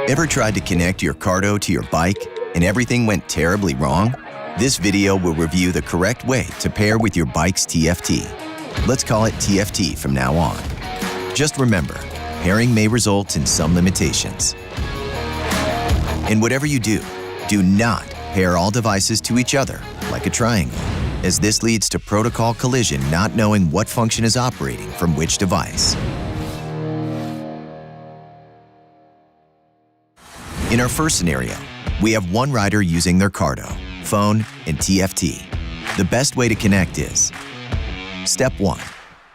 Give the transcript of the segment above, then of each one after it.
Ever tried to connect your Cardo to your bike and everything went terribly wrong? This video will review the correct way to pair with your bike's TFT. Let's call it TFT from now on. Just remember, pairing may result in some limitations. And whatever you do not pair all devices to each other like a triangle, as this leads to protocol collision not knowing what function is operating from which device. In our first scenario, we have one rider using their Cardo, phone, and TFT. The best way to connect is: Step 1.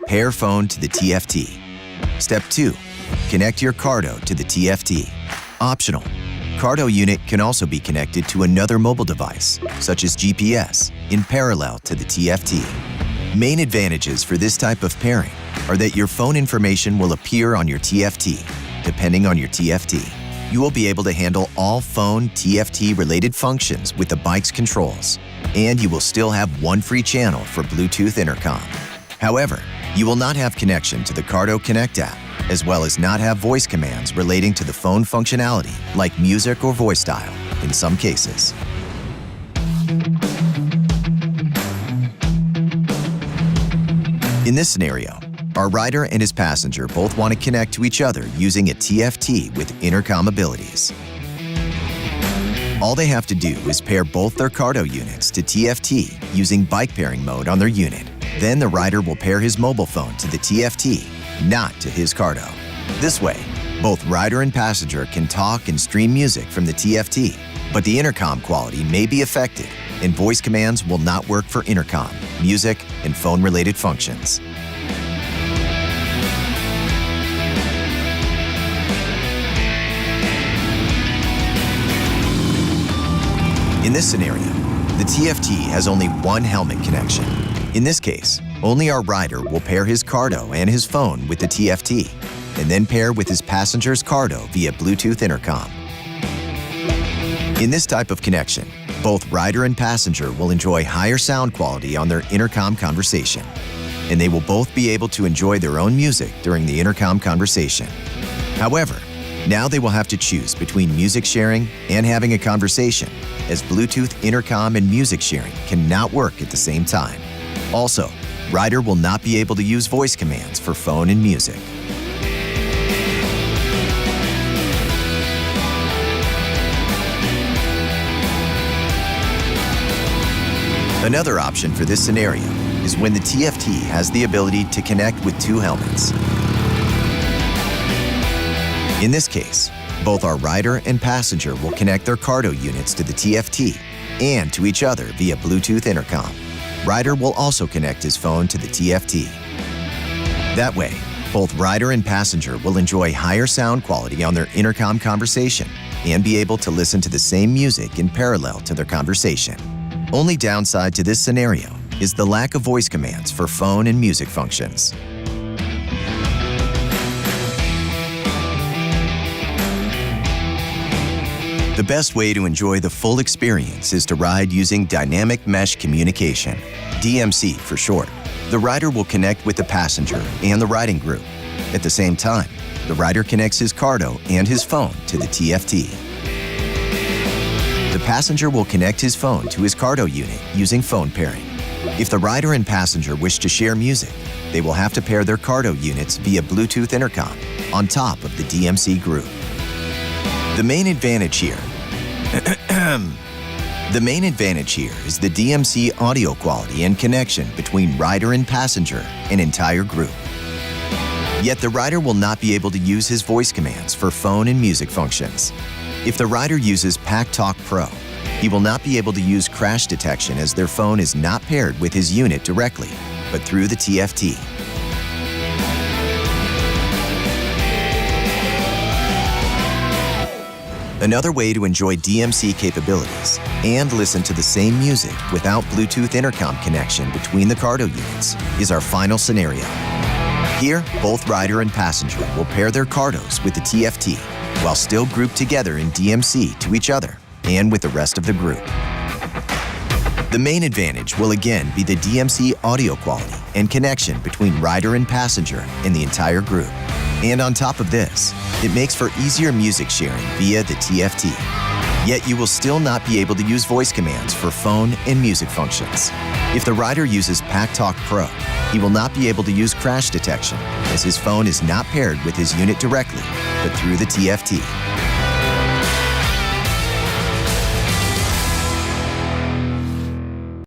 Pair phone to the TFT. Step 2. Connect your Cardo to the TFT. Optional. Cardo unit can also be connected to another mobile device, such as GPS, in parallel to the TFT. Main advantages for this type of pairing are that your phone information will appear on your TFT. Depending on your TFT, you will be able to handle all phone TFT-related functions with the bike's controls, and you will still have one free channel for Bluetooth intercom. However, you will not have connection to the Cardo Connect app, as well as not have voice commands relating to the phone functionality, like music or voice dial, in some cases. In this scenario, our rider and his passenger both want to connect to each other using a TFT with intercom abilities. All they have to do is pair both their Cardo units to TFT using bike pairing mode on their unit. Then the rider will pair his mobile phone to the TFT, not to his Cardo. This way, both rider and passenger can talk and stream music from the TFT, but the intercom quality may be affected, and voice commands will not work for intercom, music, and phone-related functions. In this scenario, the TFT has only one helmet connection. In this case, only our rider will pair his Cardo and his phone with the TFT, and then pair with his passenger's Cardo via Bluetooth intercom. In this type of connection, both rider and passenger will enjoy higher sound quality on their intercom conversation, and they will both be able to enjoy their own music during the intercom conversation. However, now they will have to choose between music sharing and having a conversation, as Bluetooth intercom and music sharing cannot work at the same time. Also, rider will not be able to use voice commands for phone and music. Another option for this scenario is when the TFT has the ability to connect with two helmets. In this case, both our rider and passenger will connect their Cardo units to the TFT and to each other via Bluetooth intercom. Rider will also connect his phone to the TFT. That way, both rider and passenger will enjoy higher sound quality on their intercom conversation and be able to listen to the same music in parallel to their conversation. Only downside to this scenario is the lack of voice commands for phone and music functions. The best way to enjoy the full experience is to ride using Dynamic Mesh Communication, DMC for short. The rider will connect with the passenger and the riding group. At the same time, the rider connects his Cardo and his phone to the TFT. The passenger will connect his phone to his Cardo unit using phone pairing. If the rider and passenger wish to share music, they will have to pair their Cardo units via Bluetooth intercom on top of the DMC group. The main advantage here is the DMC audio quality and connection between rider and passenger and entire group. Yet the rider will not be able to use his voice commands for phone and music functions. If the rider uses PackTalk Pro, he will not be able to use crash detection as their phone is not paired with his unit directly, but through the TFT. Another way to enjoy DMC capabilities and listen to the same music without Bluetooth intercom connection between the Cardo units is our final scenario. Here, both rider and passenger will pair their Cardos with the TFT while still grouped together in DMC to each other and with the rest of the group. The main advantage will again be the DMC audio quality and connection between rider and passenger in the entire group. And on top of this, It makes for easier music sharing via the TFT. Yet you will still not be able to use voice commands for phone and music functions. If the rider uses PackTalk Pro, he will not be able to use crash detection as his phone is not paired with his unit directly, but through the TFT.